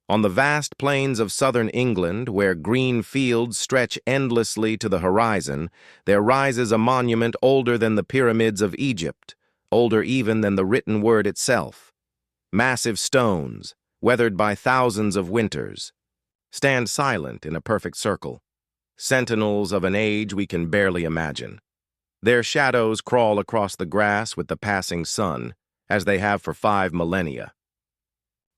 On the vast plains of southern England, where green fields stretch endlessly to the horizon, there rises a monument older than the pyramids of Egypt, older even than the written word itself. Massive stones, weathered by thousands of winters, stand silent in a perfect circle, sentinels of an age we can barely imagine. Their shadows crawl across the grass with the passing sun, as they have for 5 millennia.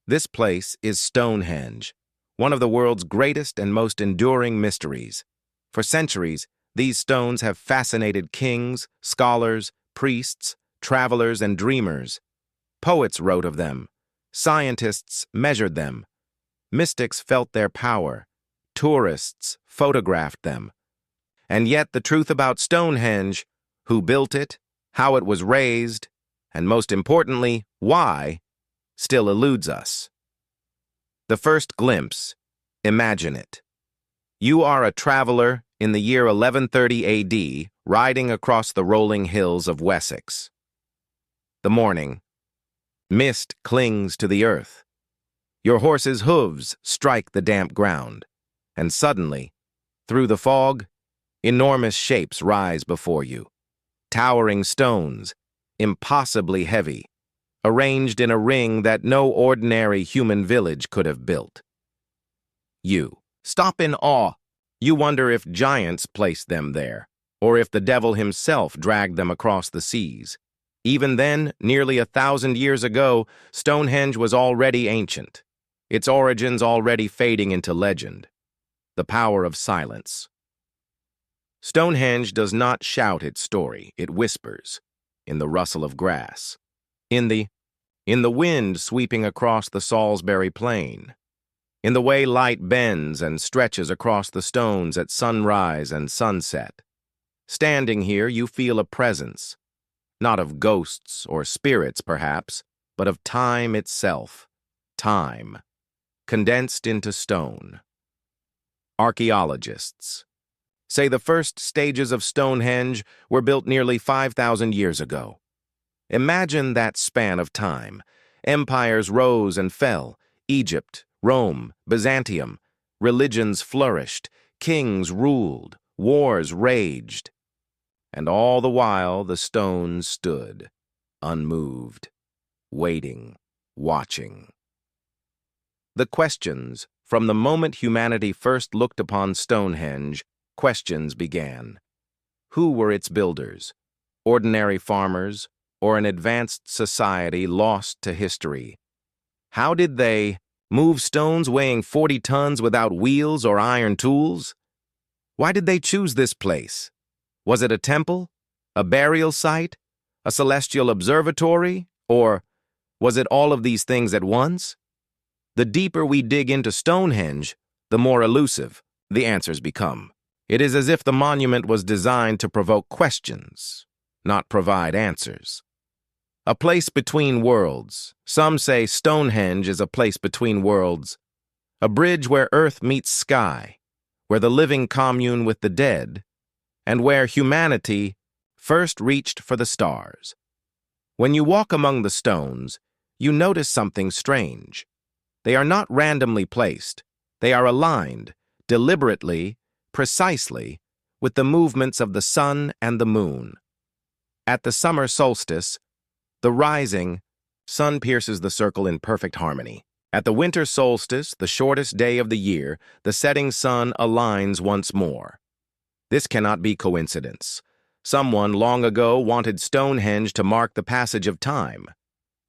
This place is Stonehenge, one of the world's greatest and most enduring mysteries. For centuries, these stones have fascinated kings, scholars, priests, travelers, and dreamers. Poets wrote of them. Scientists measured them. Mystics felt their power. Tourists photographed them. And yet the truth about Stonehenge, who built it, how it was raised, and most importantly, why, still eludes us. The first glimpse, imagine it. You are a traveler in the year 1130 AD, riding across the rolling hills of Wessex. The morning. Mist clings to the earth. Your horse's hooves strike the damp ground, and suddenly, through the fog, enormous shapes rise before you. Towering stones, impossibly heavy, arranged in a ring that no ordinary human village could have built. You stop in awe. You wonder if giants placed them there, or if the devil himself dragged them across the seas. Even then, nearly 1,000 years ago, Stonehenge was already ancient, its origins already fading into legend. The power of silence. Stonehenge does not shout its story, it whispers, in the rustle of grass, in the wind sweeping across the Salisbury Plain, in the way light bends and stretches across the stones at sunrise and sunset. Standing here, you feel a presence, not of ghosts or spirits, perhaps, but of time itself. Time, condensed into stone. Archaeologists say the first stages of Stonehenge were built nearly 5,000 years ago. Imagine that span of time. Empires rose and fell. Egypt, Rome, Byzantium. Religions flourished. Kings ruled. Wars raged. And all the while the stones stood, unmoved, waiting, watching. The questions, from the moment humanity first looked upon Stonehenge, questions began. Who were its builders? Ordinary farmers, or an advanced society lost to history? How did they move stones weighing 40 tons without wheels or iron tools? Why did they choose this place? Was it a temple, a burial site, a celestial observatory, or was it all of these things at once? The deeper we dig into Stonehenge, the more elusive the answers become. It is as if the monument was designed to provoke questions, not provide answers. A place between worlds. Some say Stonehenge is a place between worlds, a bridge where earth meets sky, where the living commune with the dead, and where humanity first reached for the stars. When you walk among the stones, you notice something strange. They are not randomly placed. They are aligned, deliberately, precisely, with the movements of the sun and the moon. At the summer solstice, the rising sun pierces the circle in perfect harmony. At the winter solstice, the shortest day of the year, the setting sun aligns once more. This cannot be coincidence. Someone long ago wanted Stonehenge to mark the passage of time,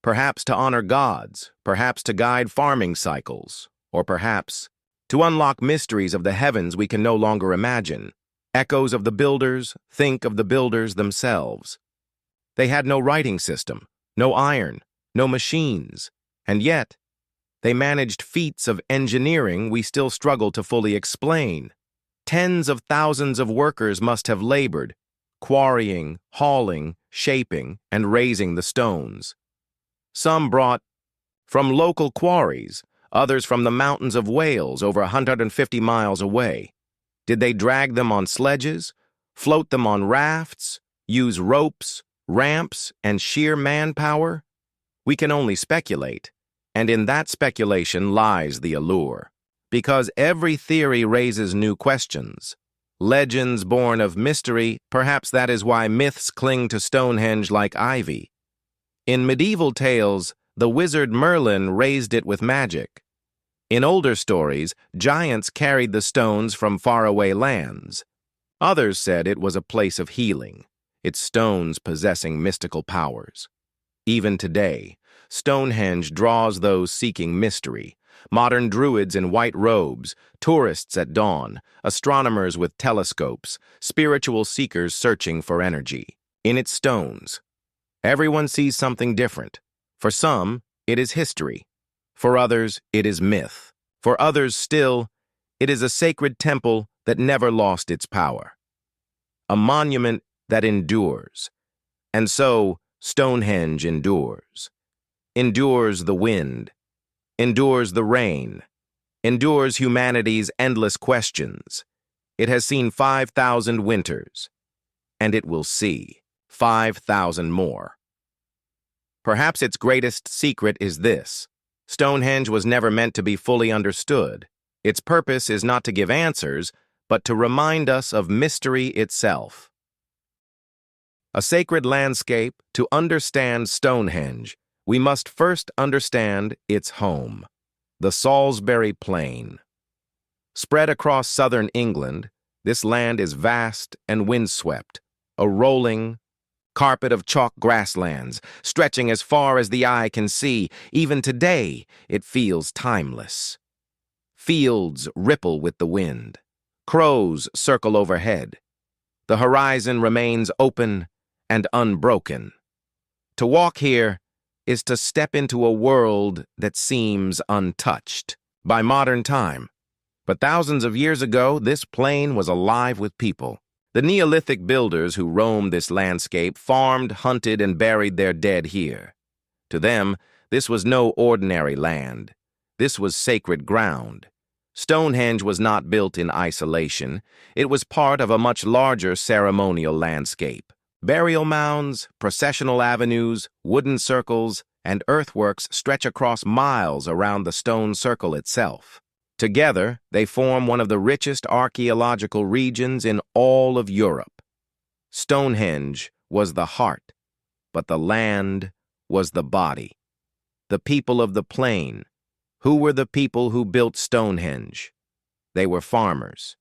perhaps to honor gods, perhaps to guide farming cycles, or perhaps to unlock mysteries of the heavens we can no longer imagine. Echoes of the builders, think of the builders themselves. They had no writing system, no iron, no machines, and yet they managed feats of engineering we still struggle to fully explain. Tens of thousands of workers must have labored, quarrying, hauling, shaping, and raising the stones. Some brought from local quarries, others from the mountains of Wales over 150 miles away. Did they drag them on sledges, float them on rafts, use ropes, ramps, and sheer manpower? We can only speculate, And in that speculation lies the allure. Because every theory raises new questions. Legends born of mystery, perhaps that is why myths cling to Stonehenge like ivy. In medieval tales, the wizard Merlin raised it with magic. In older stories, giants carried the stones from faraway lands. Others said it was a place of healing, its stones possessing mystical powers. Even today, Stonehenge draws those seeking mystery, modern druids in white robes, tourists at dawn, astronomers with telescopes, spiritual seekers searching for energy. In its stones, everyone sees something different. For some, it is history. For others, it is myth. For others still, it is a sacred temple that never lost its power. A monument that endures. And so, Stonehenge endures. Endures the wind. Endures the rain. Endures humanity's endless questions. It has seen 5,000 winters. And it will see 5,000 more. Perhaps its greatest secret is this. Stonehenge was never meant to be fully understood. Its purpose is not to give answers, but to remind us of mystery itself. A sacred landscape, to understand Stonehenge, we must first understand its home, the Salisbury Plain. Spread across southern England, this land is vast and windswept, a rolling carpet of chalk grasslands, stretching as far as the eye can see. Even today, it feels timeless. Fields ripple with the wind. Crows circle overhead. The horizon remains open and unbroken. To walk here is to step into a world that seems untouched by modern time. But thousands of years ago, this plain was alive with people. The Neolithic builders who roamed this landscape farmed, hunted, and buried their dead here. To them, this was no ordinary land. This was sacred ground. Stonehenge was not built in isolation. It was part of a much larger ceremonial landscape. Burial mounds, processional avenues, wooden circles, and earthworks stretch across miles around the stone circle itself. Together, they form one of the richest archaeological regions in all of Europe. Stonehenge was the heart, but the land was the body. The people of the plain. Who were the people who built Stonehenge? They were farmers.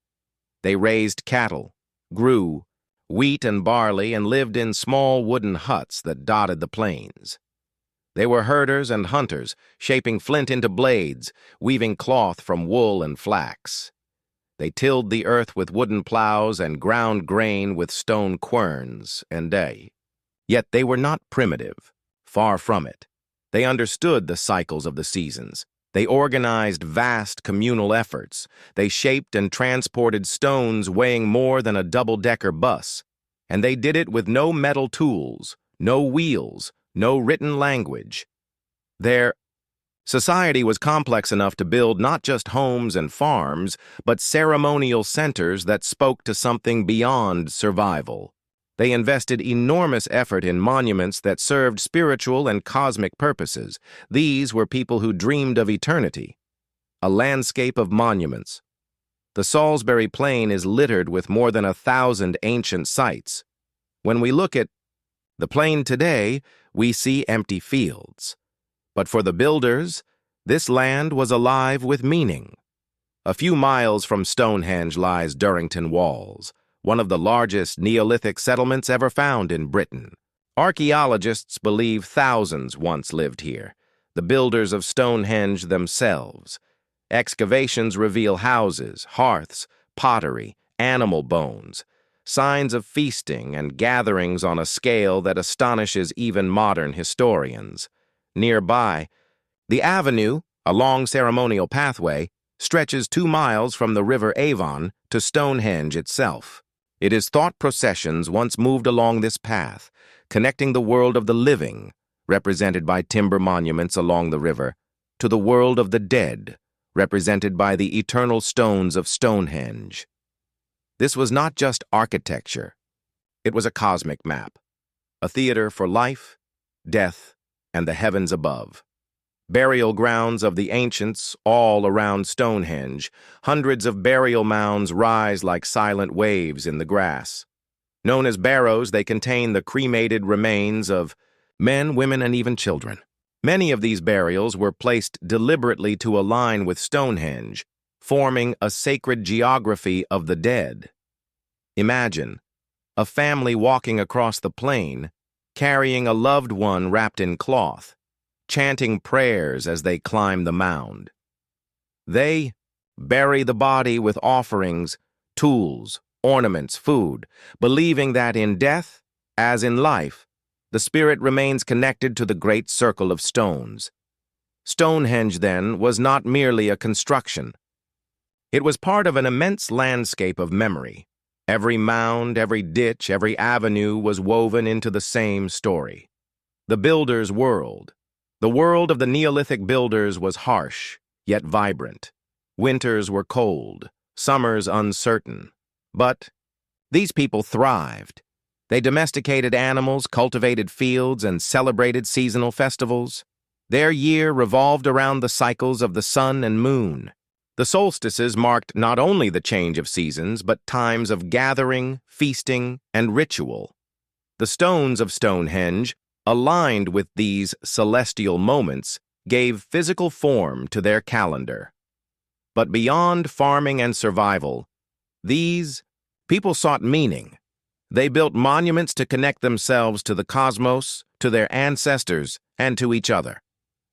They raised cattle, grew wheat and barley, and lived in small wooden huts that dotted the plains. They were herders and hunters, shaping flint into blades, weaving cloth from wool and flax. They tilled the earth with wooden plows and ground grain with stone querns and day. Yet they were not primitive, far from it. They understood the cycles of the seasons. They organized vast communal efforts. They shaped and transported stones weighing more than a double-decker bus. And they did it with no metal tools, no wheels, no written language. Their society was complex enough to build not just homes and farms, but ceremonial centers that spoke to something beyond survival. They invested enormous effort in monuments that served spiritual and cosmic purposes. These were people who dreamed of eternity. A landscape of monuments. The Salisbury Plain is littered with more than 1,000 ancient sites. When we look at the plain today, we see empty fields. But for the builders, this land was alive with meaning. A few miles from Stonehenge lies Durrington Walls, one of the largest Neolithic settlements ever found in Britain. Archaeologists believe thousands once lived here, the builders of Stonehenge themselves. Excavations reveal houses, hearths, pottery, animal bones, signs of feasting and gatherings on a scale that astonishes even modern historians. Nearby, the avenue, a long ceremonial pathway, stretches 2 miles from the River Avon to Stonehenge itself. It is thought processions once moved along this path, connecting the world of the living, represented by timber monuments along the river, to the world of the dead, represented by the eternal stones of Stonehenge. This was not just architecture. It was a cosmic map, a theater for life, death, and the heavens above. Burial grounds of the ancients all around Stonehenge. Hundreds of burial mounds rise like silent waves in the grass. Known as barrows, they contain the cremated remains of men, women, and even children. Many of these burials were placed deliberately to align with Stonehenge, forming a sacred geography of the dead. Imagine a family walking across the plain, carrying a loved one wrapped in cloth, chanting prayers as they climb the mound. They bury the body with offerings, tools, ornaments, food, believing that in death, as in life, the spirit remains connected to the great circle of stones. Stonehenge, then, was not merely a construction. It was part of an immense landscape of memory. Every mound, every ditch, every avenue was woven into the same story. The builder's world. The world of the Neolithic builders was harsh, yet vibrant. Winters were cold, summers uncertain. But these people thrived. They domesticated animals, cultivated fields, and celebrated seasonal festivals. Their year revolved around the cycles of the sun and moon. The solstices marked not only the change of seasons, but times of gathering, feasting, and ritual. The stones of Stonehenge, aligned with these celestial moments, gave physical form to their calendar. But beyond farming and survival, these people sought meaning. They built monuments to connect themselves to the cosmos, to their ancestors, and to each other.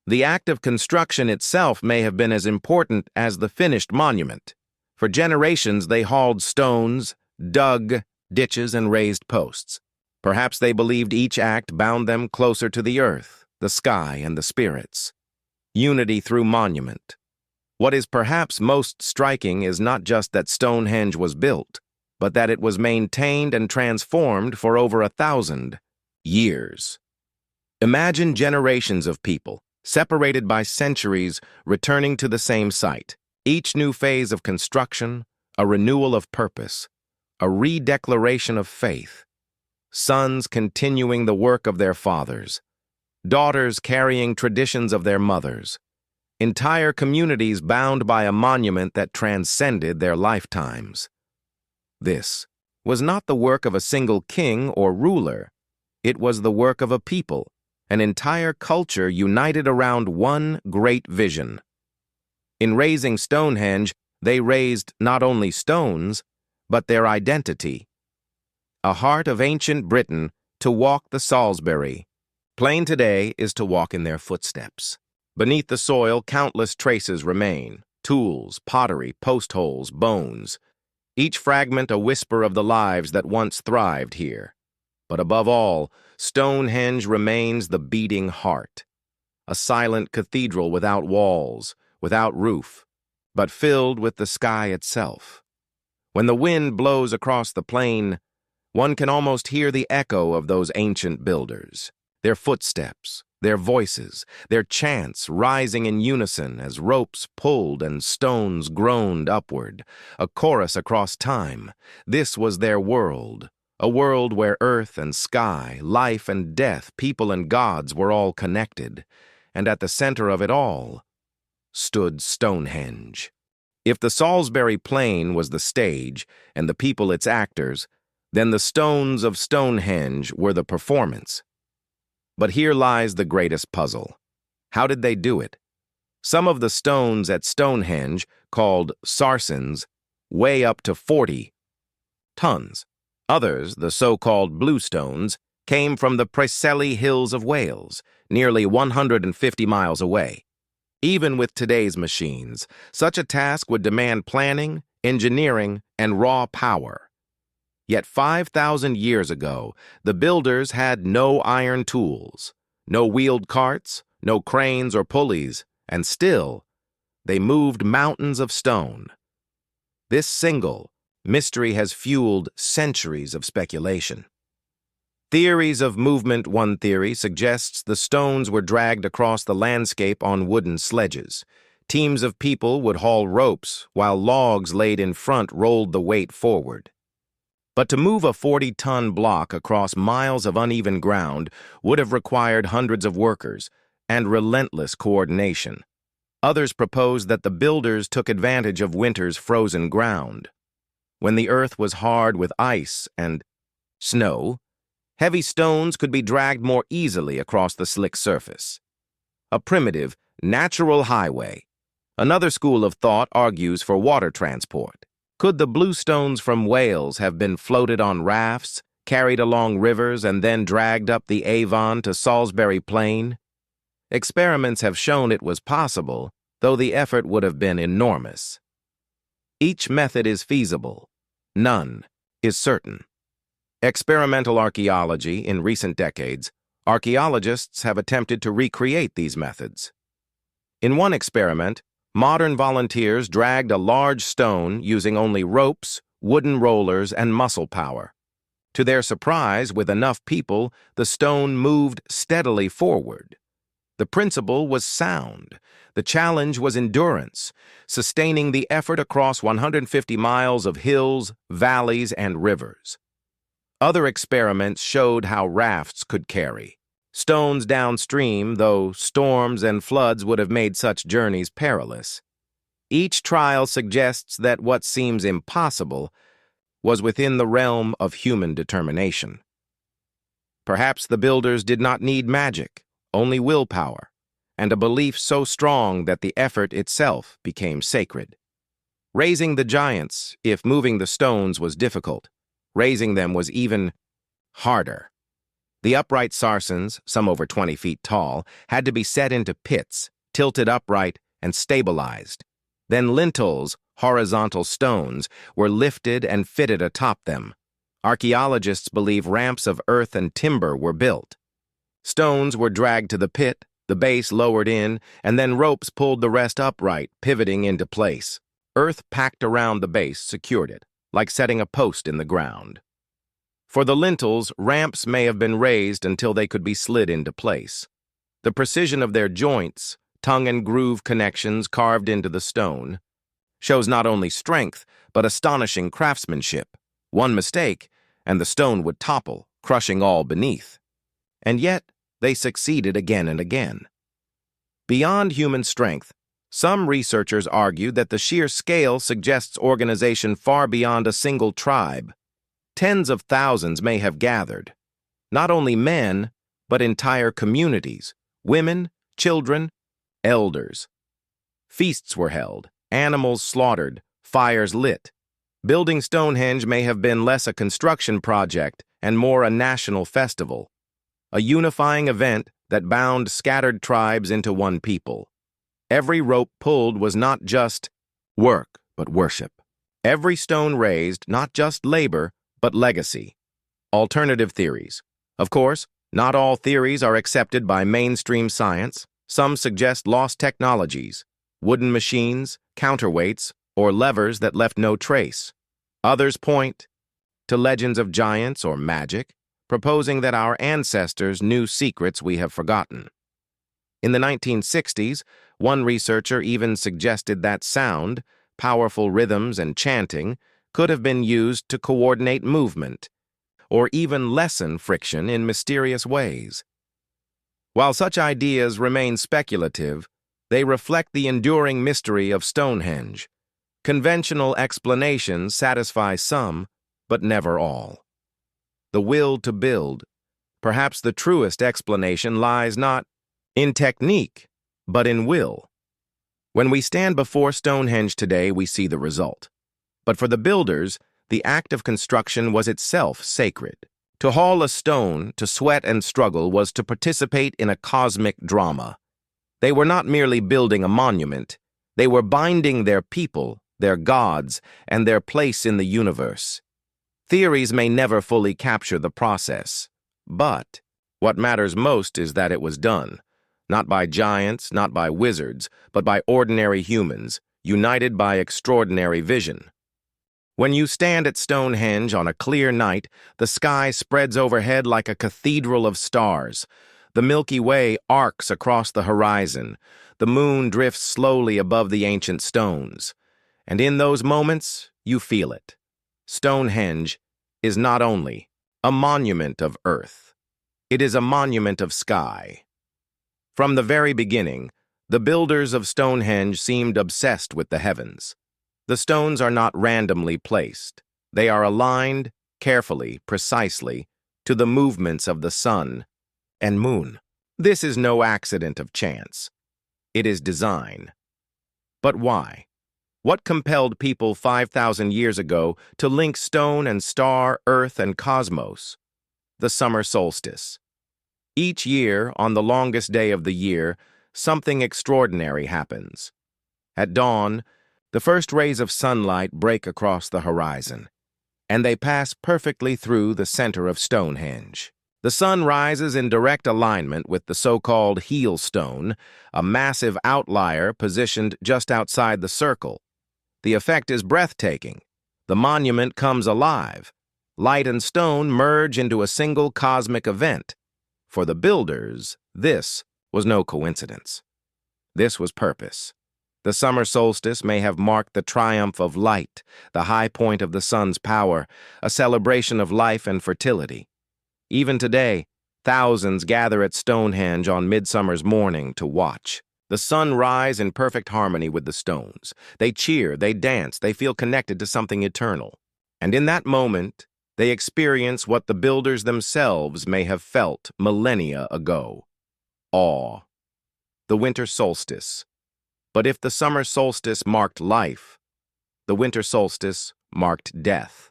The act of construction itself may have been as important as the finished monument. For generations, they hauled stones, dug ditches, and raised posts. Perhaps they believed each act bound them closer to the earth, the sky, and the spirits. Unity through monument. What is perhaps most striking is not just that Stonehenge was built, but that it was maintained and transformed for over 1,000 years. Imagine generations of people, separated by centuries, returning to the same site. Each new phase of construction, a renewal of purpose, a redeclaration of faith. Sons continuing the work of their fathers, daughters carrying traditions of their mothers, entire communities bound by a monument that transcended their lifetimes. This was not the work of a single king or ruler. It was the work of a people, an entire culture united around one great vision. In raising Stonehenge, they raised not only stones, but their identity. A heart of ancient Britain to walk the Salisbury Plain today is to walk in their footsteps. Beneath the soil, countless traces remain: tools, pottery, post holes, bones. Each fragment a whisper of the lives that once thrived here. But above all, Stonehenge remains the beating heart. A silent cathedral without walls, without roof, but filled with the sky itself. When the wind blows across the plain, one can almost hear the echo of those ancient builders, their footsteps, their voices, their chants rising in unison as ropes pulled and stones groaned upward, a chorus across time. This was their world, a world where earth and sky, life and death, people and gods were all connected, and at the center of it all stood Stonehenge. If the Salisbury Plain was the stage and the people its actors, then the stones of Stonehenge were the performance. But here lies the greatest puzzle. How did they do it? Some of the stones at Stonehenge, called sarsens, weigh up to 40 tons. Others, the so-called blue stones, came from the Preseli Hills of Wales, nearly 150 miles away. Even with today's machines, such a task would demand planning, engineering, and raw power. Yet 5,000 years ago, the builders had no iron tools, no wheeled carts, no cranes or pulleys, and still, they moved mountains of stone. This single mystery has fueled centuries of speculation. Theories of movement. One theory suggests the stones were dragged across the landscape on wooden sledges. Teams of people would haul ropes, while logs laid in front rolled the weight forward. But to move a 40-ton block across miles of uneven ground would have required hundreds of workers, and relentless coordination. Others propose that the builders took advantage of winter's frozen ground. When the earth was hard with ice and snow, heavy stones could be dragged more easily across the slick surface. A primitive, natural highway. Another school of thought argues for water transport. Could the bluestones from Wales have been floated on rafts, carried along rivers, and then dragged up the Avon to Salisbury Plain? Experiments have shown it was possible, though the effort would have been enormous. Each method is feasible. None is certain. Experimental archaeology in recent decades, archaeologists have attempted to recreate these methods. In one experiment, modern volunteers dragged a large stone using only ropes, wooden rollers, and muscle power. To their surprise, with enough people, the stone moved steadily forward. The principle was sound. The challenge was endurance, sustaining the effort across 150 miles of hills, valleys, and rivers. Other experiments showed how rafts could carry stones downstream, though storms and floods would have made such journeys perilous. Each trial suggests that what seems impossible was within the realm of human determination. Perhaps the builders did not need magic, only willpower, and a belief so strong that the effort itself became sacred. Raising the giants, if moving the stones was difficult, raising them was even harder. The upright sarsens, some over 20 feet tall, had to be set into pits, tilted upright, and stabilized. Then lintels, horizontal stones, were lifted and fitted atop them. Archaeologists believe ramps of earth and timber were built. Stones were dragged to the pit, the base lowered in, and then ropes pulled the rest upright, pivoting into place. Earth packed around the base secured it, like setting a post in the ground. For the lintels, ramps may have been raised until they could be slid into place. The precision of their joints, tongue and groove connections carved into the stone, shows not only strength, but astonishing craftsmanship. One mistake, and the stone would topple, crushing all beneath. And yet, they succeeded again and again. Beyond human strength, some researchers argue that the sheer scale suggests organization far beyond a single tribe. Tens of thousands may have gathered. Not only men, but entire communities, women, children, elders. Feasts were held, animals slaughtered, fires lit. Building Stonehenge may have been less a construction project and more a national festival, a unifying event that bound scattered tribes into one people. Every rope pulled was not just work, but worship. Every stone raised, not just labor, but legacy. Alternative theories. Of course, not all theories are accepted by mainstream science. Some suggest lost technologies, wooden machines, counterweights, or levers that left no trace. Others point to legends of giants or magic, proposing that our ancestors knew secrets we have forgotten. In the 1960s, one researcher even suggested that sound, powerful rhythms, and chanting could have been used to coordinate movement, or even lessen friction in mysterious ways. While such ideas remain speculative, they reflect the enduring mystery of Stonehenge. Conventional explanations satisfy some, but never all. The will to build. Perhaps the truest explanation lies not in technique, but in will. When we stand before Stonehenge today, we see the result. But for the builders, the act of construction was itself sacred. To haul a stone, to sweat and struggle, was to participate in a cosmic drama. They were not merely building a monument. They were binding their people, their gods, and their place in the universe. Theories may never fully capture the process, but what matters most is that it was done, not by giants, not by wizards, but by ordinary humans, united by extraordinary vision. When you stand at Stonehenge on a clear night, the sky spreads overhead like a cathedral of stars. The Milky Way arcs across the horizon. The moon drifts slowly above the ancient stones. And in those moments, you feel it. Stonehenge is not only a monument of earth, it is a monument of sky. From the very beginning, the builders of Stonehenge seemed obsessed with the heavens. The stones are not randomly placed. They are aligned, carefully, precisely, to the movements of the sun and moon. This is no accident of chance. It is design. But why? What compelled people 5,000 years ago to link stone and star, earth and cosmos? The summer solstice. Each year, on the longest day of the year, something extraordinary happens. At dawn, the first rays of sunlight break across the horizon, and they pass perfectly through the center of Stonehenge. The sun rises in direct alignment with the so-called heel stone, a massive outlier positioned just outside the circle. The effect is breathtaking. The monument comes alive. Light and stone merge into a single cosmic event. For the builders, this was no coincidence. This was purpose. The summer solstice may have marked the triumph of light, the high point of the sun's power, a celebration of life and fertility. Even today, thousands gather at Stonehenge on midsummer's morning to watch. The sun rise in perfect harmony with the stones. They cheer, they dance, they feel connected to something eternal. And in that moment, they experience what the builders themselves may have felt millennia ago: awe. The winter solstice. But if the summer solstice marked life, the winter solstice marked death.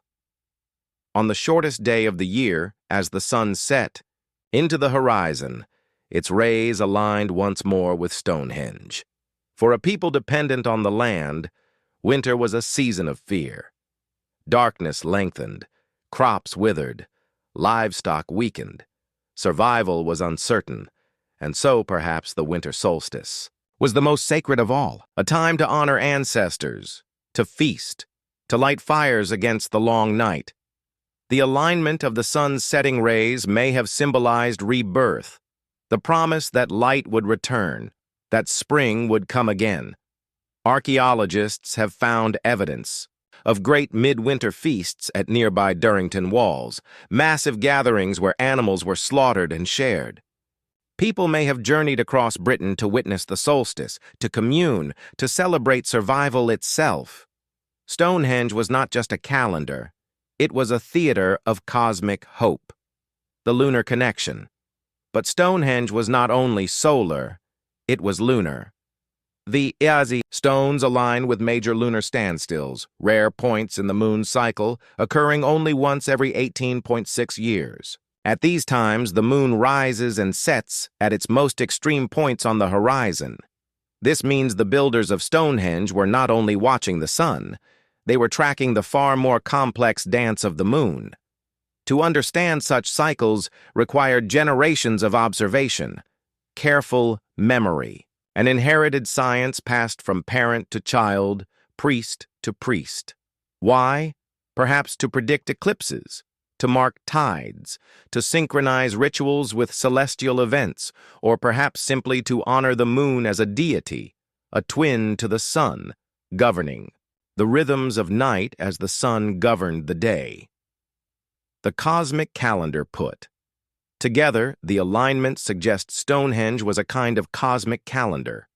On the shortest day of the year, as the sun set into the horizon, its rays aligned once more with Stonehenge. For a people dependent on the land, winter was a season of fear. Darkness lengthened, crops withered, livestock weakened. Survival was uncertain, and so perhaps the winter solstice was the most sacred of all, a time to honor ancestors, to feast, to light fires against the long night. The alignment of the sun's setting rays may have symbolized rebirth, the promise that light would return, that spring would come again. Archaeologists have found evidence of great midwinter feasts at nearby Durrington walls, massive gatherings where animals were slaughtered and shared. People may have journeyed across Britain to witness the solstice, to commune, to celebrate survival itself. Stonehenge was not just a calendar. It was a theater of cosmic hope, the lunar connection. But Stonehenge was not only solar, it was lunar. The Iazi stones align with major lunar standstills, rare points in the moon's cycle, occurring only once every 18.6 years. At these times, the moon rises and sets at its most extreme points on the horizon. This means the builders of Stonehenge were not only watching the sun, they were tracking the far more complex dance of the moon. To understand such cycles required generations of observation, careful memory, an inherited science passed from parent to child, priest to priest. Why? Perhaps to predict eclipses, to mark tides, to synchronize rituals with celestial events, or perhaps simply to honor the moon as a deity, a twin to the sun, governing the rhythms of night as the sun governed the day. The cosmic calendar put. Together, the alignment suggests Stonehenge was a kind of cosmic calendar,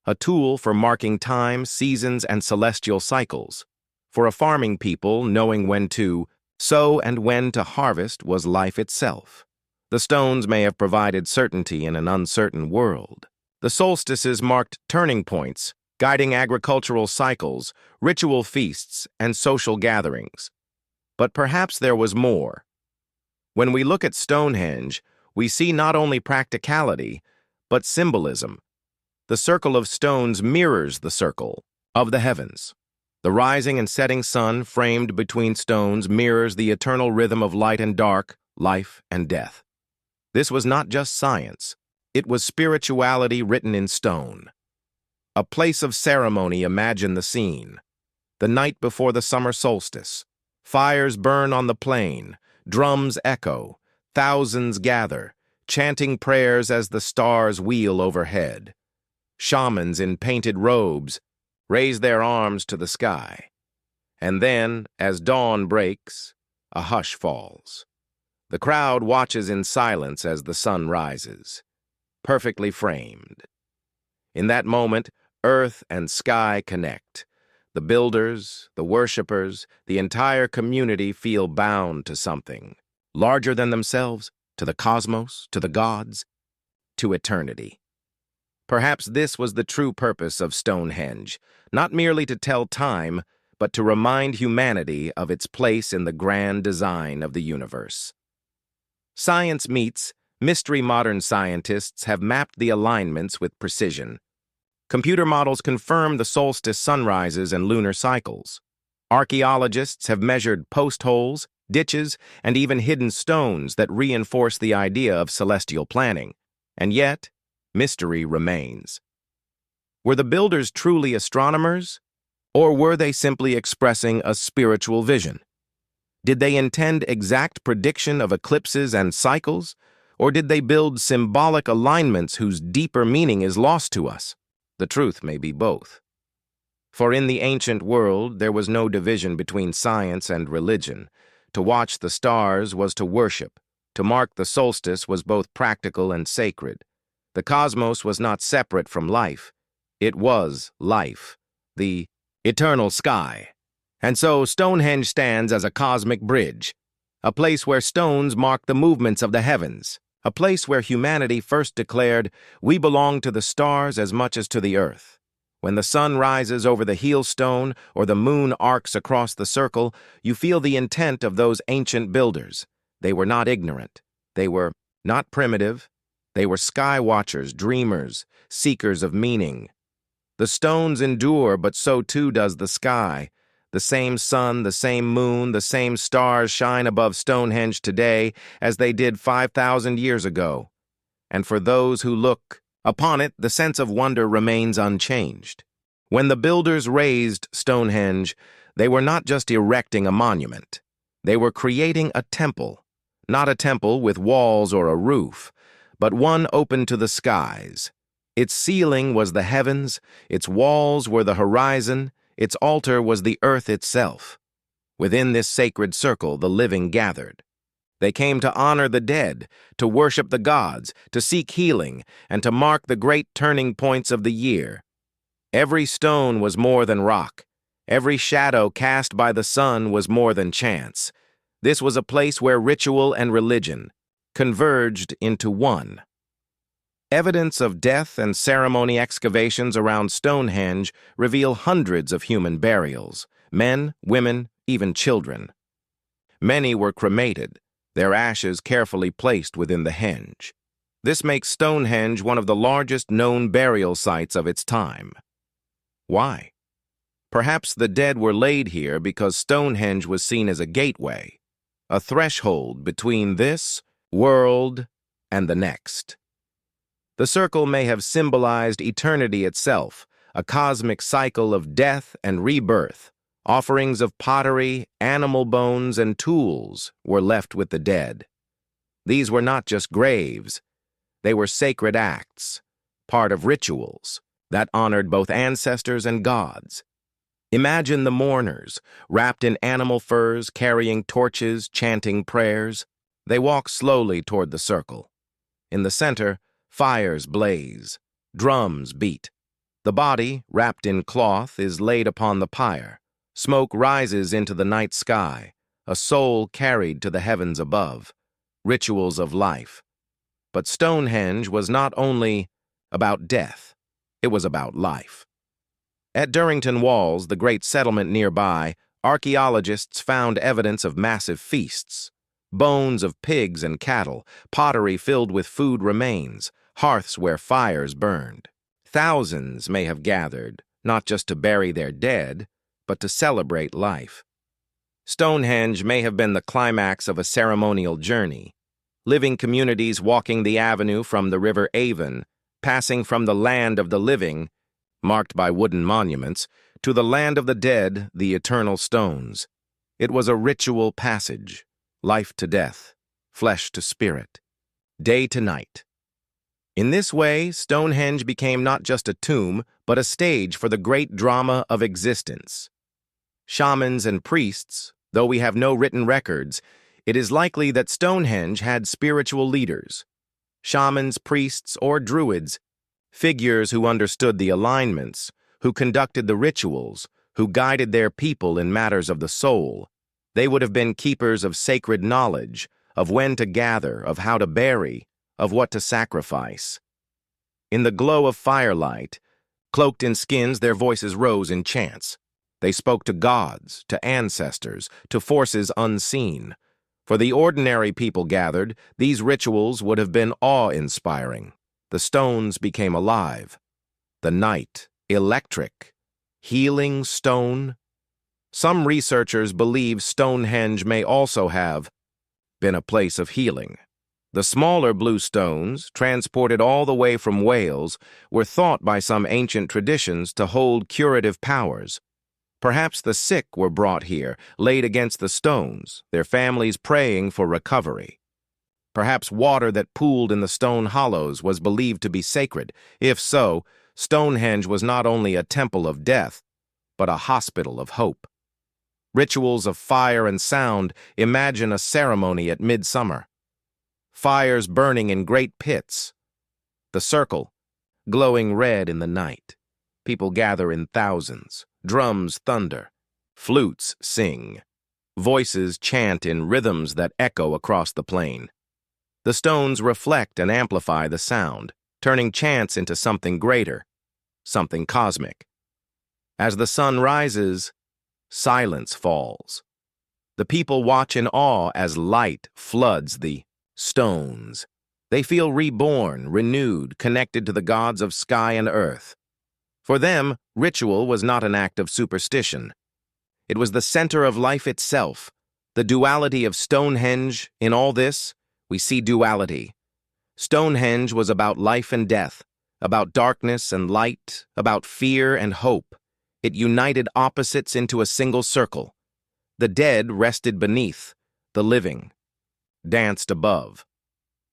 a tool for marking time, seasons, and celestial cycles. For a farming people, knowing when to sow and when to harvest was life itself. The stones may have provided certainty in an uncertain world. The solstices marked turning points, guiding agricultural cycles, ritual feasts, and social gatherings. But perhaps there was more. When we look at Stonehenge, we see not only practicality, but symbolism. The circle of stones mirrors the circle of the heavens. The rising and setting sun framed between stones mirrors the eternal rhythm of light and dark, life and death. This was not just science. It was spirituality written in stone. A place of ceremony, imagine the scene. The night before the summer solstice. Fires burn on the plain, drums echo, thousands gather, chanting prayers as the stars wheel overhead. Shamans in painted robes raise their arms to the sky. And then, as dawn breaks, a hush falls. The crowd watches in silence as the sun rises. perfectly framed. In that moment, earth and sky connect. The builders, the worshippers, the entire community feel bound to something larger than themselves, to the cosmos, to the gods, to eternity. Perhaps this was the true purpose of Stonehenge, not merely to tell time, but to remind humanity of its place in the grand design of the universe. Science meets, mystery modern scientists have mapped the alignments with precision. Computer models confirm the solstice sunrises and lunar cycles. Archaeologists have measured post holes, ditches, and even hidden stones that reinforce the idea of celestial planning. And yet, mystery remains. Were the builders truly astronomers, or were they simply expressing a spiritual vision? Did they intend exact prediction of eclipses and cycles, or did they build symbolic alignments whose deeper meaning is lost to us? The truth may be both. For in the ancient world, there was no division between science and religion. To watch the stars was to worship. To mark the solstice was both practical and sacred. The cosmos was not separate from life. It was life, the eternal sky. And so Stonehenge stands as a cosmic bridge, a place where stones mark the movements of the heavens, a place where humanity first declared, "We belong to the stars as much as to the earth." When the sun rises over the heel stone or the moon arcs across the circle, you feel the intent of those ancient builders. They were not ignorant. They were not primitive. They were sky watchers, dreamers, seekers of meaning. The stones endure, but so too does the sky. The same sun, the same moon, the same stars shine above Stonehenge today as they did 5,000 years ago. And for those who look upon it, the sense of wonder remains unchanged. When the builders raised Stonehenge, they were not just erecting a monument. They were creating a temple, not a temple with walls or a roof, but one open to the skies. Its ceiling was the heavens, its walls were the horizon, its altar was the earth itself. Within this sacred circle, the living gathered. They came to honor the dead, to worship the gods, to seek healing, and to mark the great turning points of the year. Every stone was more than rock. Every shadow cast by the sun was more than chance. This was a place where ritual and religion converged into one. Evidence of death and ceremony excavations around Stonehenge reveal hundreds of human burials, men, women, even children. Many were cremated, their ashes carefully placed within the henge. This makes Stonehenge one of the largest known burial sites of its time. Why? Perhaps the dead were laid here because Stonehenge was seen as a gateway, a threshold between this world and the next. The circle may have symbolized eternity itself, a cosmic cycle of death and rebirth. Offerings of pottery, animal bones, and tools were left with the dead. These were not just graves. They were sacred acts, part of rituals that honored both ancestors and gods. Imagine the mourners, wrapped in animal furs, carrying torches, chanting prayers. They walk slowly toward the circle. In the center, fires blaze, drums beat. The body, wrapped in cloth, is laid upon the pyre. Smoke rises into the night sky, a soul carried to the heavens above. Rituals of life. But Stonehenge was not only about death, it was about life. At Durrington Walls, the great settlement nearby, archaeologists found evidence of massive feasts. Bones of pigs and cattle, pottery filled with food remains, hearths where fires burned. Thousands may have gathered, not just to bury their dead, but to celebrate life. Stonehenge may have been the climax of a ceremonial journey. Living communities walking the avenue from the River Avon, passing from the land of the living, marked by wooden monuments, to the land of the dead, the eternal stones. It was a ritual passage, life to death, flesh to spirit, day to night. In this way, Stonehenge became not just a tomb, but a stage for the great drama of existence. Shamans and priests, though we have no written records, it is likely that Stonehenge had spiritual leaders. shamans, priests, or druids, figures who understood the alignments, who conducted the rituals, who guided their people in matters of the soul. They would have been keepers of sacred knowledge, of when to gather, of how to bury, of what to sacrifice. In the glow of firelight, cloaked in skins, their voices rose in chants. They spoke to gods, to ancestors, to forces unseen. For the ordinary people gathered, these rituals would have been awe-inspiring. The stones became alive. The night, electric. Healing stone. Some researchers believe Stonehenge may also have been a place of healing. The smaller blue stones, transported all the way from Wales, were thought by some ancient traditions to hold curative powers. Perhaps the sick were brought here, laid against the stones, their families praying for recovery. Perhaps water that pooled in the stone hollows was believed to be sacred. If so, Stonehenge was not only a temple of death, but a hospital of hope. Rituals of fire and sound, imagine a ceremony at midsummer. Fires burning in great pits. The circle, glowing red in the night. People gather in thousands. Drums thunder. Flutes sing. Voices chant in rhythms that echo across the plain. The stones reflect and amplify the sound, turning chants into something greater, something cosmic. As the sun rises, silence falls. The people watch in awe as light floods the stones. They feel reborn, renewed, connected to the gods of sky and earth. For them, ritual was not an act of superstition. It was the center of life itself. The duality of Stonehenge, in all this, we see duality. Stonehenge was about life and death, about darkness and light, about fear and hope. It united opposites into a single circle. The dead rested beneath, the living danced above.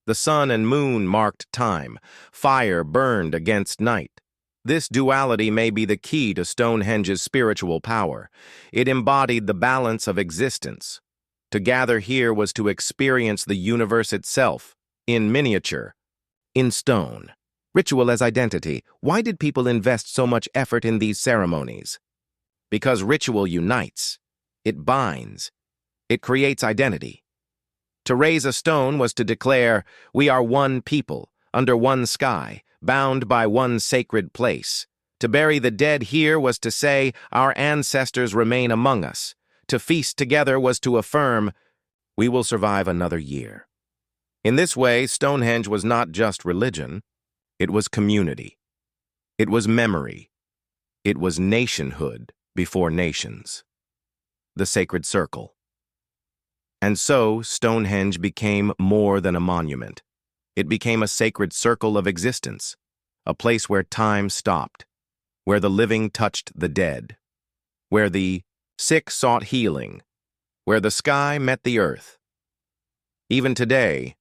The sun and moon marked time. Fire burned against night. This duality may be the key to Stonehenge's spiritual power. It embodied the balance of existence. To gather here was to experience the universe itself, in miniature, in stone. Ritual as identity. Why did people invest so much effort in these ceremonies? Because ritual unites. It binds. It creates identity. To raise a stone was to declare, we are one people, under one sky, bound by one sacred place. To bury the dead here was to say, our ancestors remain among us. To feast together was to affirm, we will survive another year. In this way, Stonehenge was not just religion, it was community. It was memory. It was nationhood before nations. The sacred circle. And so, Stonehenge became more than a monument. It became a sacred circle of existence, a place where time stopped, where the living touched the dead, where the sick sought healing, where the sky met the earth. Even today,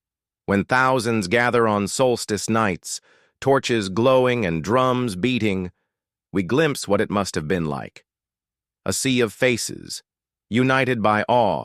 when thousands gather on solstice nights, torches glowing and drums beating, we glimpse what it must have been like. A sea of faces, united by awe,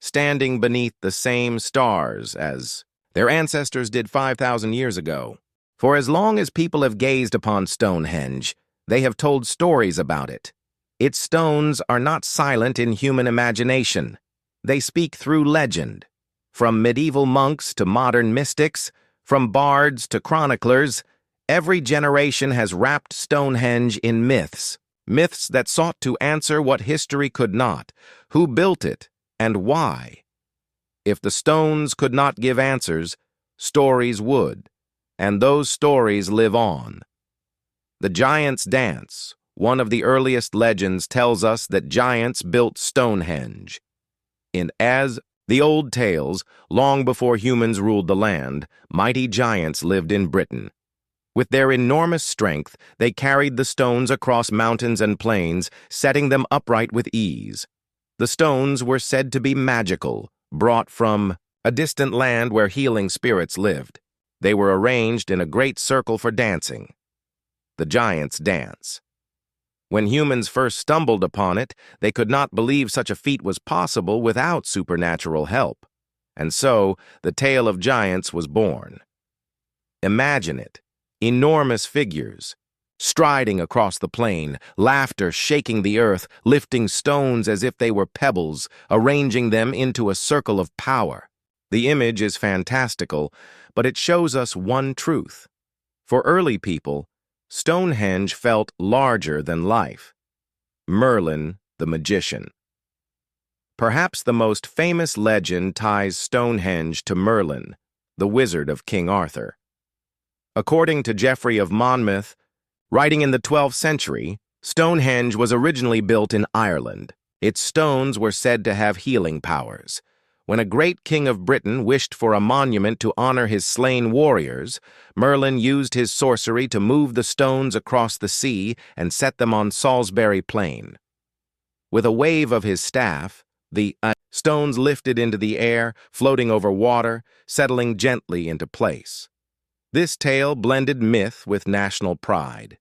standing beneath the same stars as their ancestors did 5,000 years ago. For as long as people have gazed upon Stonehenge, they have told stories about it. Its stones are not silent in human imagination. They speak through legend. From medieval monks to modern mystics, from bards to chroniclers, every generation has wrapped Stonehenge in myths. Myths that sought to answer what history could not. Who built it and why? If the stones could not give answers, stories would, and those stories live on. The Giants' Dance, one of the earliest legends, tells us that giants built Stonehenge. In as the old tales, long before humans ruled the land, mighty giants lived in Britain. With their enormous strength, they carried the stones across mountains and plains, setting them upright with ease. The stones were said to be magical, brought from a distant land where healing spirits lived. They were arranged in a great circle for dancing. The Giants' Dance. When humans first stumbled upon it, they could not believe such a feat was possible without supernatural help. And so, the tale of giants was born. Imagine it. Enormous figures, striding across the plain, laughter shaking the earth, lifting stones as if they were pebbles, arranging them into a circle of power. The image is fantastical, but it shows us one truth. For early people, Stonehenge felt larger than life. Merlin, the magician. Perhaps the most famous legend ties Stonehenge to Merlin, the wizard of King Arthur. According to Geoffrey of Monmouth, writing in the 12th century, Stonehenge was originally built in Ireland. Its stones were said to have healing powers. When a great king of Britain wished for a monument to honor his slain warriors, Merlin used his sorcery to move the stones across the sea and set them on Salisbury Plain. With a wave of his staff, the stones lifted into the air, floating over water, settling gently into place. This tale blended myth with national pride.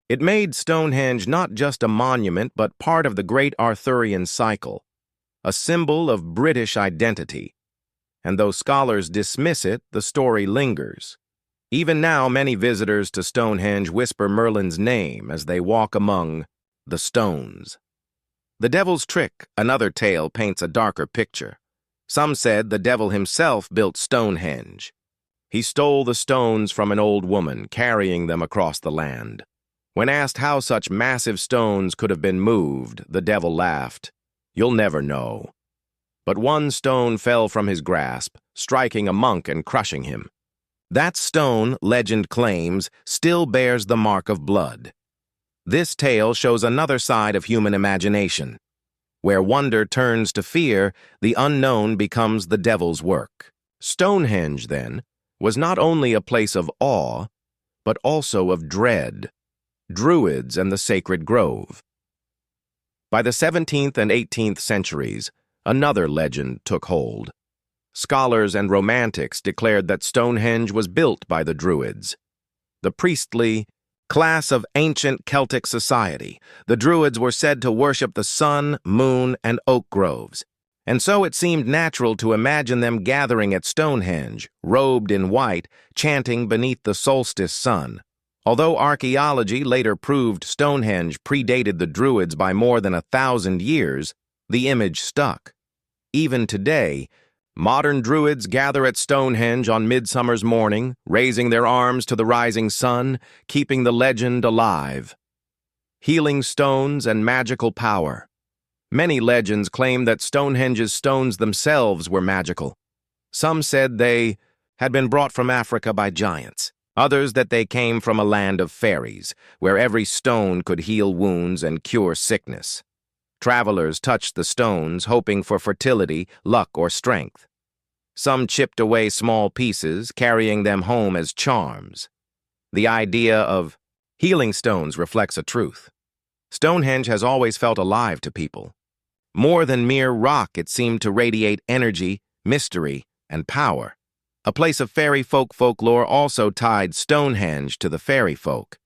It made Stonehenge not just a monument but part of the great Arthurian cycle, a symbol of British identity. And though scholars dismiss it, the story lingers. Even now, many visitors to Stonehenge whisper Merlin's name as they walk among the stones. The Devil's Trick, another tale, paints a darker picture. Some said the devil himself built Stonehenge. He stole the stones from an old woman, carrying them across the land. When asked how such massive stones could have been moved, the devil laughed. "You'll never know." But one stone fell from his grasp, striking a monk and crushing him. That stone, legend claims, still bears the mark of blood. This tale shows another side of human imagination. Where wonder turns to fear, the unknown becomes the devil's work. Stonehenge, then, was not only a place of awe, but also of dread. Druids and the sacred grove. By the 17th and 18th centuries, another legend took hold. Scholars and romantics declared that Stonehenge was built by the Druids. The priestly class of ancient Celtic society, the Druids were said to worship the sun, moon, and oak groves. And so it seemed natural to imagine them gathering at Stonehenge, robed in white, chanting beneath the solstice sun. Although archaeology later proved Stonehenge predated the Druids by more than 1,000 years, the image stuck. Even today, modern Druids gather at Stonehenge on midsummer's morning, raising their arms to the rising sun, keeping the legend alive. Healing stones and magical power. Many legends claim that Stonehenge's stones themselves were magical. Some said they had been brought from Africa by giants. Others that they came from a land of fairies, where every stone could heal wounds and cure sickness. Travelers touched the stones, hoping for fertility, luck, or strength. Some chipped away small pieces, carrying them home as charms. The idea of healing stones reflects a truth. Stonehenge has always felt alive to people. More than mere rock, it seemed to radiate energy, mystery, and power. A place of fairy folklore also tied Stonehenge to the fairy folk.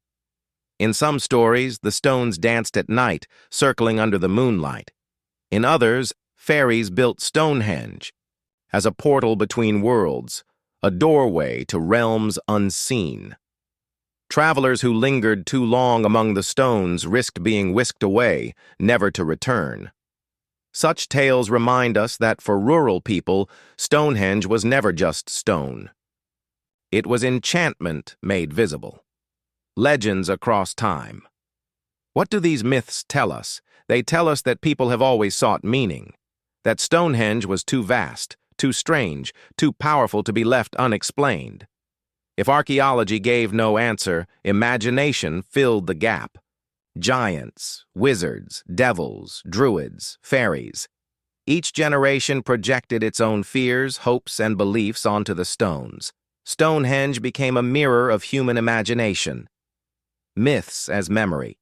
In some stories, the stones danced at night, circling under the moonlight. In others, fairies built Stonehenge as a portal between worlds, a doorway to realms unseen. Travelers who lingered too long among the stones risked being whisked away, never to return. Such tales remind us that for rural people, Stonehenge was never just stone. It was enchantment made visible. Legends across time. What do these myths tell us? They tell us that people have always sought meaning, that Stonehenge was too vast, too strange, too powerful to be left unexplained. If archaeology gave no answer, imagination filled the gap. Giants, wizards, devils, druids, fairies. Each generation projected its own fears, hopes, and beliefs onto the stones. Stonehenge became a mirror of human imagination. Myths as memory.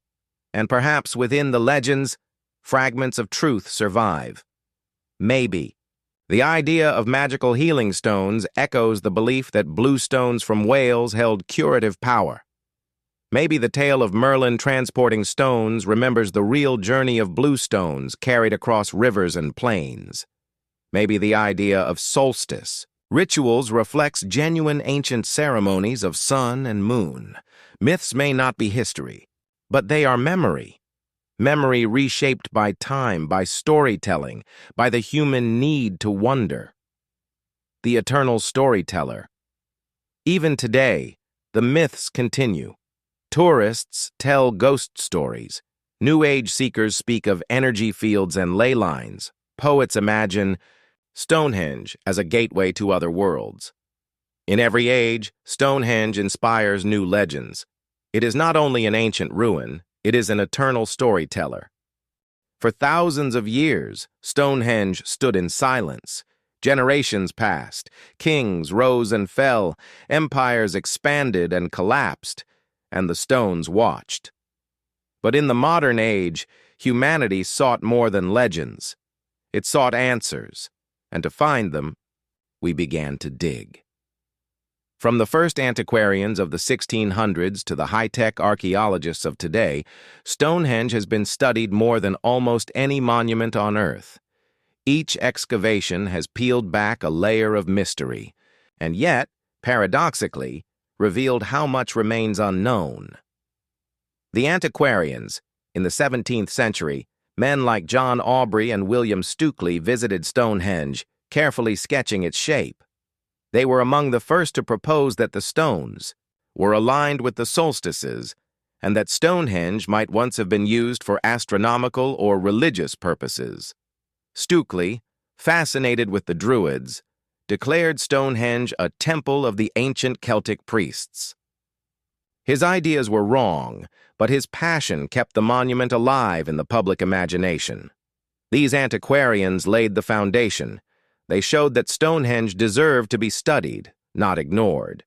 And perhaps within the legends, fragments of truth survive. Maybe. The idea of magical healing stones echoes the belief that blue stones from Wales held curative power. Maybe the tale of Merlin transporting stones remembers the real journey of blue stones carried across rivers and plains. Maybe the idea of solstice, Rituals reflects genuine ancient ceremonies of sun and moon. Myths may not be history, but they are memory. Memory reshaped by time, by storytelling, by the human need to wonder. The eternal storyteller. Even today, the myths continue. Tourists tell ghost stories. New Age seekers speak of energy fields and ley lines. Poets imagine Stonehenge as a gateway to other worlds. In every age, Stonehenge inspires new legends. It is not only an ancient ruin, it is an eternal storyteller. For thousands of years, Stonehenge stood in silence. Generations passed, kings rose and fell, empires expanded and collapsed, and the stones watched. But in the modern age, humanity sought more than legends. It sought answers, and to find them, we began to dig. From the first antiquarians of the 1600s to the high-tech archaeologists of today, Stonehenge has been studied more than almost any monument on Earth. Each excavation has peeled back a layer of mystery, and yet, paradoxically, revealed how much remains unknown. The antiquarians, in the 17th century, men like John Aubrey and William Stukeley visited Stonehenge, carefully sketching its shape. They were among the first to propose that the stones were aligned with the solstices and that Stonehenge might once have been used for astronomical or religious purposes. Stukeley, fascinated with the druids, declared Stonehenge a temple of the ancient Celtic priests. His ideas were wrong, but his passion kept the monument alive in the public imagination. These antiquarians laid the foundation. They showed that Stonehenge deserved to be studied, not ignored.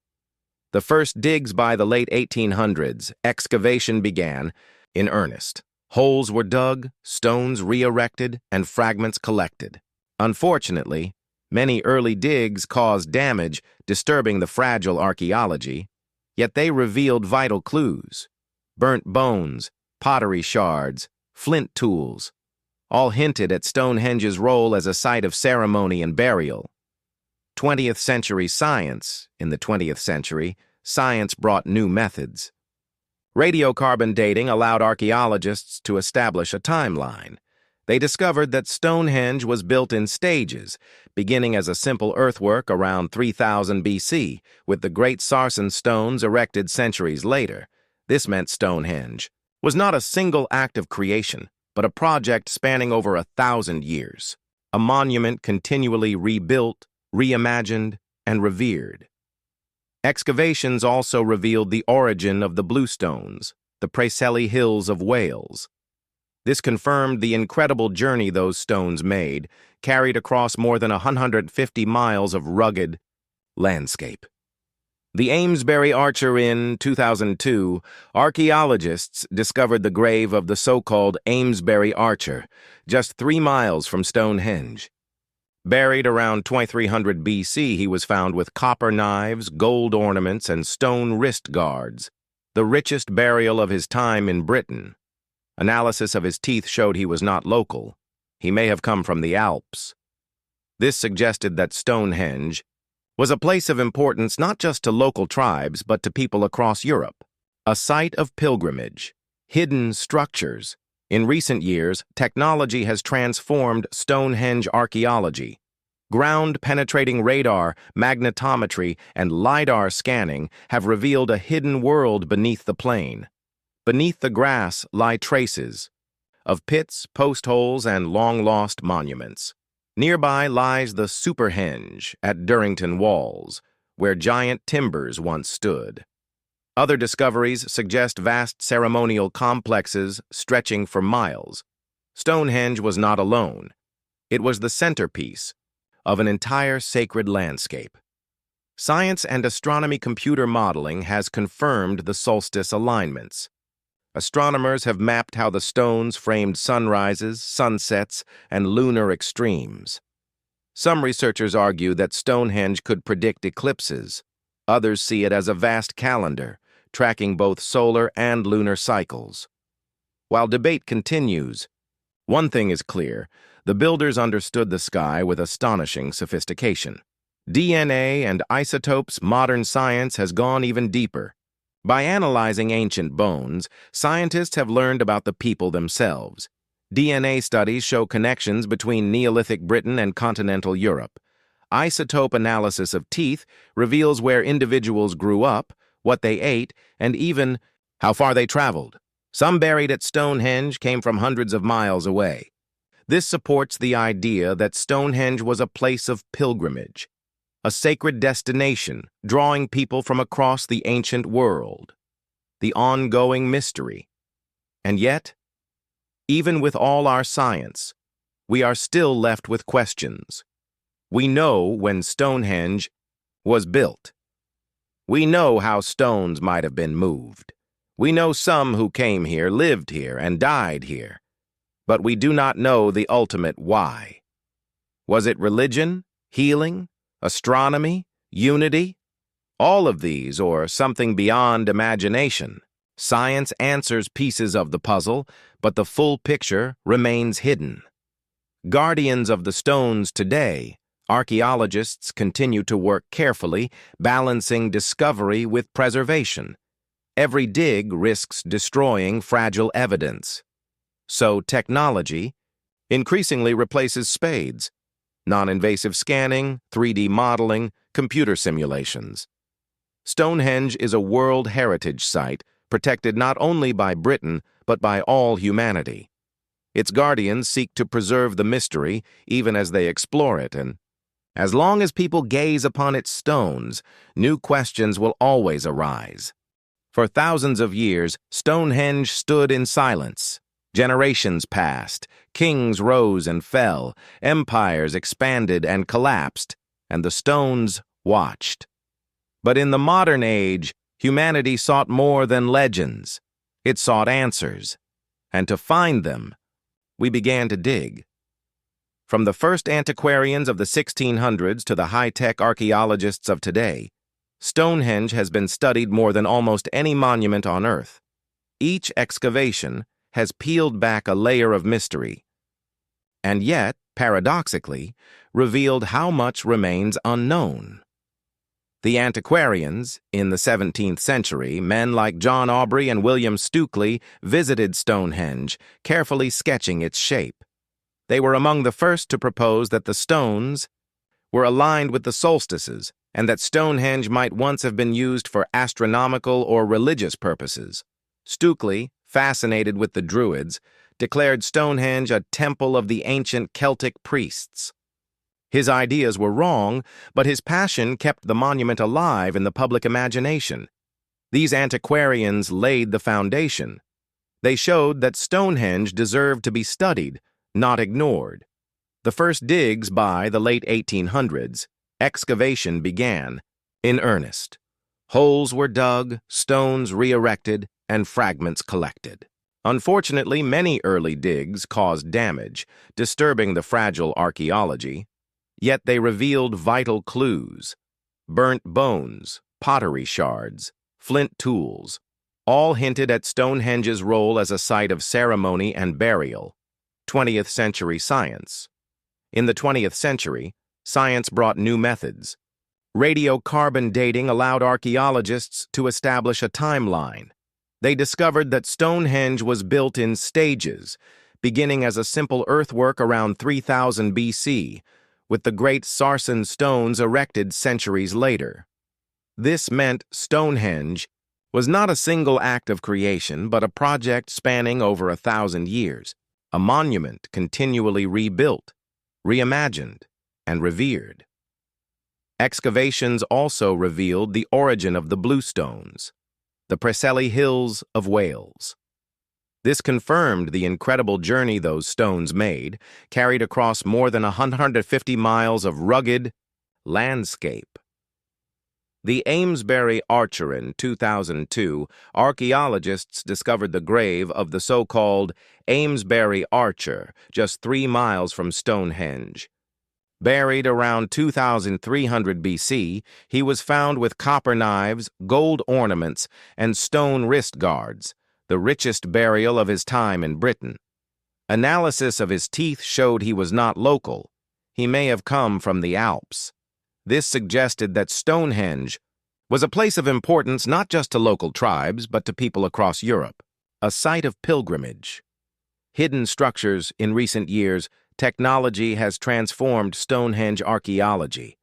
The first digs by the late 1800s, excavation began in earnest. Holes were dug, stones re-erected, and fragments collected. Unfortunately, many early digs caused damage, disturbing the fragile archaeology, yet they revealed vital clues. Burnt bones, pottery shards, flint tools, all hinted at Stonehenge's role as a site of ceremony and burial. 20th century science. In the 20th century, science brought new methods. Radiocarbon dating allowed archaeologists to establish a timeline. They discovered that Stonehenge was built in stages, beginning as a simple earthwork around 3000 BC, with the Great Sarsen stones erected centuries later. This meant Stonehenge was not a single act of creation, but a project spanning over 1,000 years, a monument continually rebuilt, reimagined, and revered. Excavations also revealed the origin of the Bluestones, the Preseli Hills of Wales. This confirmed the incredible journey those stones made, carried across more than 150 miles of rugged landscape. The Amesbury Archer. In 2002, archaeologists discovered the grave of the so-called Amesbury Archer, just 3 miles from Stonehenge. Buried around 2300 BC, he was found with copper knives, gold ornaments, and stone wrist guards, the richest burial of his time in Britain. Analysis of his teeth showed he was not local. He may have come from the Alps. This suggested that Stonehenge was a place of importance not just to local tribes, but to people across Europe. A site of pilgrimage, hidden structures. In recent years, technology has transformed Stonehenge archaeology. Ground-penetrating radar, magnetometry, and LiDAR scanning have revealed a hidden world beneath the plain. Beneath the grass lie traces of pits, post holes, and long-lost monuments. Nearby lies the Superhenge at Durrington Walls, where giant timbers once stood. Other discoveries suggest vast ceremonial complexes stretching for miles. Stonehenge was not alone. It was the centerpiece of an entire sacred landscape. Science and astronomy computer modeling has confirmed the solstice alignments. Astronomers have mapped how the stones framed sunrises, sunsets, and lunar extremes. Some researchers argue that Stonehenge could predict eclipses. Others see it as a vast calendar, tracking both solar and lunar cycles. While debate continues, one thing is clear: the builders understood the sky with astonishing sophistication. DNA and isotopes, modern science has gone even deeper. By analyzing ancient bones, scientists have learned about the people themselves. DNA studies show connections between Neolithic Britain and continental Europe. Isotope analysis of teeth reveals where individuals grew up, what they ate, and even how far they traveled. Some buried at Stonehenge came from hundreds of miles away. This supports the idea that Stonehenge was a place of pilgrimage, a sacred destination drawing people from across the ancient world. The ongoing mystery. And yet, even with all our science, we are still left with questions. We know when Stonehenge was built. We know how stones might have been moved. We know some who came here, lived here, and died here. But we do not know the ultimate why. Was it religion, healing, astronomy, unity? All of these, or something beyond imagination. Science answers pieces of the puzzle, but the full picture remains hidden. Guardians of the stones today, archaeologists continue to work carefully, balancing discovery with preservation. Every dig risks destroying fragile evidence. So technology increasingly replaces spades, non-invasive scanning, 3D modeling, computer simulations. Stonehenge is a World Heritage Site protected not only by Britain but by all humanity. Its guardians seek to preserve the mystery even as they explore it, and as long as people gaze upon its stones, new questions will always arise. For thousands of years, Stonehenge stood in silence. Generations passed, kings rose and fell, empires expanded and collapsed, and the stones watched. But in the modern age, humanity sought more than legends. It sought answers. And to find them, we began to dig. From the first antiquarians of the 1600s to the high-tech archaeologists of today, Stonehenge has been studied more than almost any monument on Earth. Each excavation has peeled back a layer of mystery, and yet, paradoxically, revealed how much remains unknown. The antiquarians, in the 17th century, men like John Aubrey and William Stukeley, visited Stonehenge, carefully sketching its shape. They were among the first to propose that the stones were aligned with the solstices, and that Stonehenge might once have been used for astronomical or religious purposes. Stukeley, fascinated with the druids, declared Stonehenge a temple of the ancient Celtic priests. His ideas were wrong, but his passion kept the monument alive in the public imagination. These antiquarians laid the foundation. They showed that Stonehenge deserved to be studied, not ignored. The first digs by the late 1800s, excavation began in earnest. Holes were dug, stones re-erected, and fragments collected. Unfortunately, many early digs caused damage, disturbing the fragile archaeology. Yet they revealed vital clues: burnt bones, pottery shards, flint tools, all hinted at Stonehenge's role as a site of ceremony and burial. 20th century science. In the 20th century, science brought new methods. Radiocarbon dating allowed archaeologists to establish a timeline. They discovered that Stonehenge was built in stages, beginning as a simple earthwork around 3000 BC, with the great sarsen stones erected centuries later. This meant Stonehenge was not a single act of creation, but a project spanning over 1,000 years, a monument continually rebuilt, reimagined, and revered. Excavations also revealed the origin of the bluestones, the Preseli Hills of Wales. This confirmed the incredible journey those stones made, carried across more than 150 miles of rugged landscape. The Amesbury Archer in 2002, archaeologists discovered the grave of the so-called Amesbury Archer, just 3 miles from Stonehenge. Buried around 2300 BC, he was found with copper knives, gold ornaments, and stone wrist guards, the richest burial of his time in Britain. Analysis of his teeth showed he was not local. He may have come from the Alps. This suggested that Stonehenge was a place of importance not just to local tribes, but to people across Europe, a site of pilgrimage. Hidden structures in recent years, technology has transformed Stonehenge archaeology.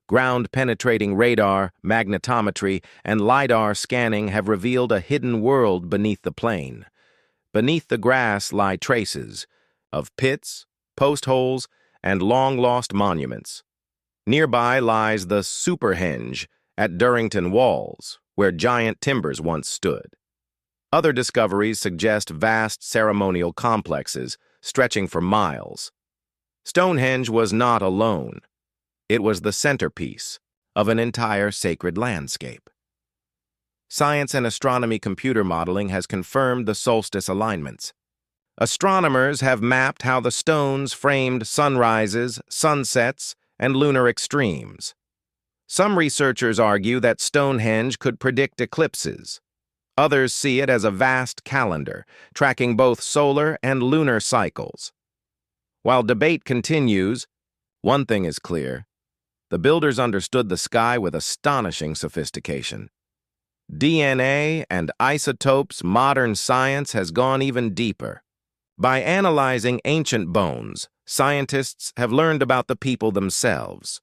Ground-penetrating radar, magnetometry, and LiDAR scanning have revealed a hidden world beneath the plain. Beneath the grass lie traces of pits, post holes, and long-lost monuments. Nearby lies the Superhenge at Durrington Walls, where giant timbers once stood. Other discoveries suggest vast ceremonial complexes stretching for miles. Stonehenge was not alone. It was the centerpiece of an entire sacred landscape. Science and astronomy computer modeling has confirmed the solstice alignments. Astronomers have mapped how the stones framed sunrises, sunsets, and lunar extremes. Some researchers argue that Stonehenge could predict eclipses. Others see it as a vast calendar, tracking both solar and lunar cycles. While debate continues, one thing is clear. The builders understood the sky with astonishing sophistication. DNA and isotopes, modern science has gone even deeper. By analyzing ancient bones, scientists have learned about the people themselves.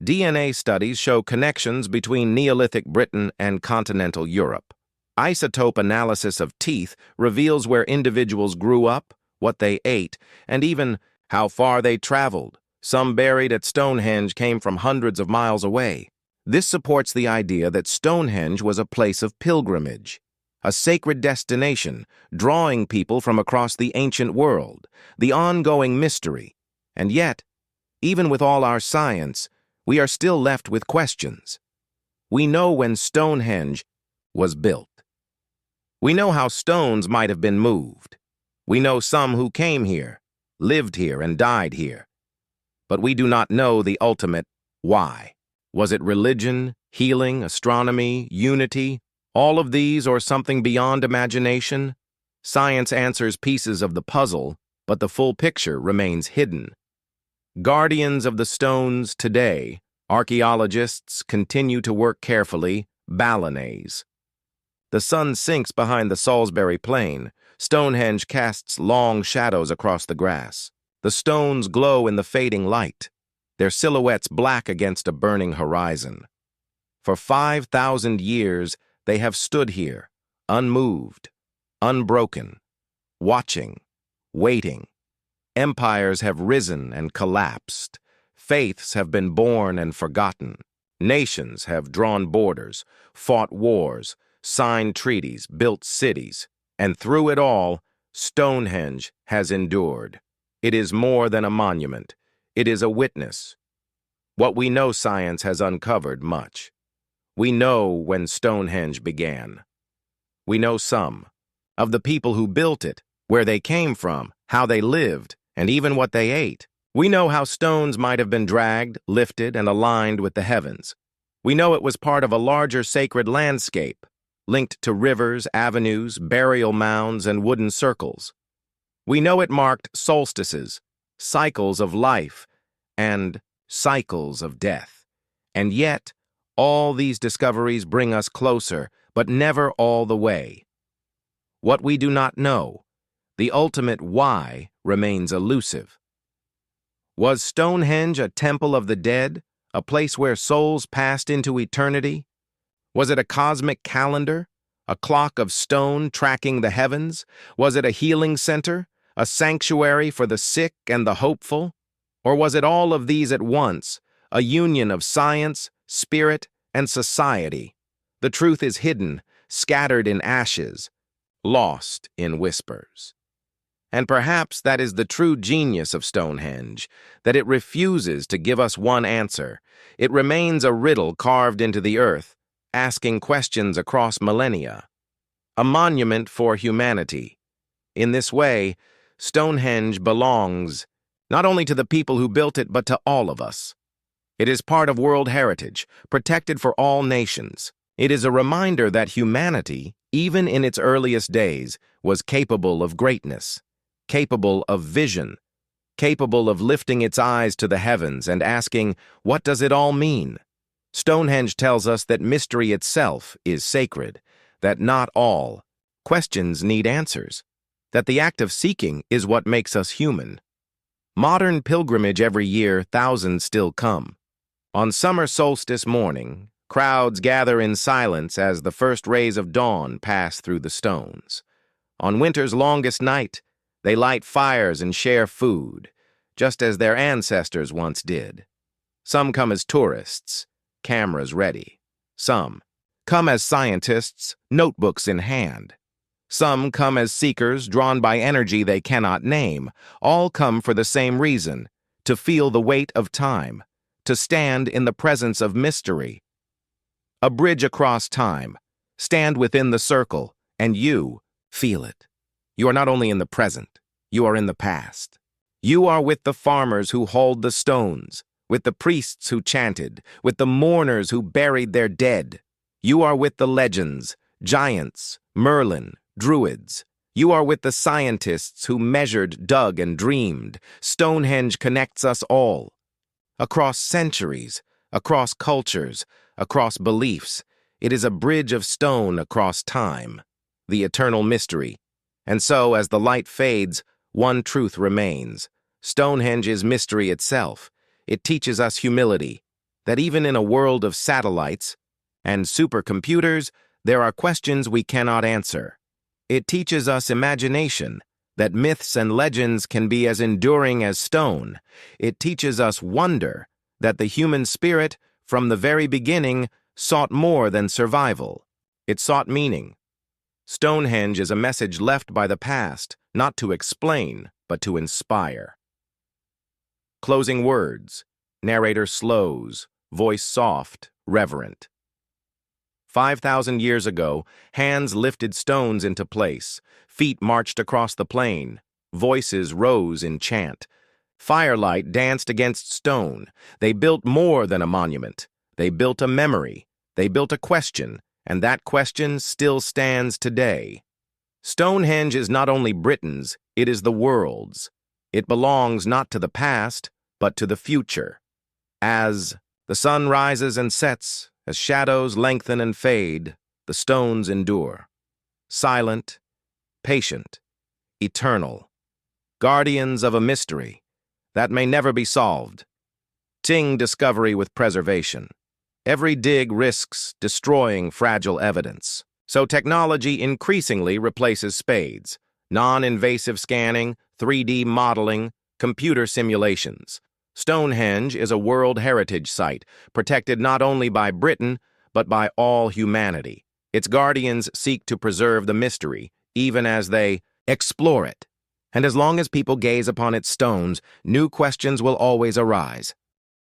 DNA studies show connections between Neolithic Britain and continental Europe. Isotope analysis of teeth reveals where individuals grew up, what they ate, and even how far they traveled. Some buried at Stonehenge came from hundreds of miles away. This supports the idea that Stonehenge was a place of pilgrimage, a sacred destination, drawing people from across the ancient world, the ongoing mystery. And yet, even with all our science, we are still left with questions. We know when Stonehenge was built. We know how stones might have been moved. We know some who came here, lived here, and died here. But we do not know the ultimate why. Was it religion, healing, astronomy, unity, all of these, or something beyond imagination? Science answers pieces of the puzzle, but the full picture remains hidden. Guardians of the stones today, archaeologists continue to work carefully, balinese. The sun sinks behind the Salisbury Plain. Stonehenge casts long shadows across the grass. The stones glow in the fading light, their silhouettes black against a burning horizon. For 5,000 years, they have stood here, unmoved, unbroken, watching, waiting. Empires have risen and collapsed. Faiths have been born and forgotten. Nations have drawn borders, fought wars, signed treaties, built cities, and through it all, Stonehenge has endured. It is more than a monument. It is a witness. What we know, science has uncovered much. We know when Stonehenge began. We know some of the people who built it, where they came from, how they lived, and even what they ate. We know how stones might have been dragged, lifted, and aligned with the heavens. We know it was part of a larger sacred landscape, linked to rivers, avenues, burial mounds, and wooden circles. We know it marked solstices, cycles of life, and cycles of death. And yet, all these discoveries bring us closer, but never all the way. What we do not know, the ultimate why, remains elusive. Was Stonehenge a temple of the dead, a place where souls passed into eternity? Was it a cosmic calendar, a clock of stone tracking the heavens? Was it a healing center, a sanctuary for the sick and the hopeful? Or was it all of these at once, a union of science, spirit, and society? The truth is hidden, scattered in ashes, lost in whispers. And perhaps that is the true genius of Stonehenge, that it refuses to give us one answer. It remains a riddle carved into the earth, asking questions across millennia. A monument for humanity. In this way, Stonehenge belongs not only to the people who built it, but to all of us. It is part of world heritage, protected for all nations. It is a reminder that humanity, even in its earliest days, was capable of greatness, capable of vision, capable of lifting its eyes to the heavens and asking, what does it all mean? Stonehenge tells us that mystery itself is sacred, that not all questions need answers, that the act of seeking is what makes us human. Modern pilgrimage every year, thousands still come. On summer solstice morning, crowds gather in silence as the first rays of dawn pass through the stones. On winter's longest night, they light fires and share food, just as their ancestors once did. Some come as tourists, cameras ready. Some come as scientists, notebooks in hand. Some come as seekers drawn by energy they cannot name. All come for the same reason, to feel the weight of time, to stand in the presence of mystery. A bridge across time. Stand within the circle, and you feel it. You are not only in the present, you are in the past. You are with the farmers who hauled the stones, with the priests who chanted, with the mourners who buried their dead. You are with the legends, giants, Merlin, druids. You are with the scientists who measured, dug, and dreamed. Stonehenge connects us all. Across centuries, across cultures, across beliefs, it is a bridge of stone across time, the eternal mystery. And so, as the light fades, one truth remains. Stonehenge is mystery itself. It teaches us humility, that even in a world of satellites and supercomputers, there are questions we cannot answer. It teaches us imagination, that myths and legends can be as enduring as stone. It teaches us wonder, that the human spirit, from the very beginning, sought more than survival. It sought meaning. Stonehenge is a message left by the past, not to explain, but to inspire. Closing words. Narrator slows, voice soft, reverent. 5,000 years ago, hands lifted stones into place, feet marched across the plain, voices rose in chant. Firelight danced against stone. They built more than a monument. They built a memory. They built a question, and that question still stands today. Stonehenge is not only Britain's, it is the world's. It belongs not to the past, but to the future. As the sun rises and sets, as shadows lengthen and fade, the stones endure. Silent, patient, eternal. Guardians of a mystery that may never be solved. Ting discovery with preservation. Every dig risks destroying fragile evidence. So technology increasingly replaces spades. Non-invasive scanning, 3D modeling, computer simulations. Stonehenge is a World Heritage Site, protected not only by Britain, but by all humanity. Its guardians seek to preserve the mystery, even as they explore it. And as long as people gaze upon its stones, new questions will always arise.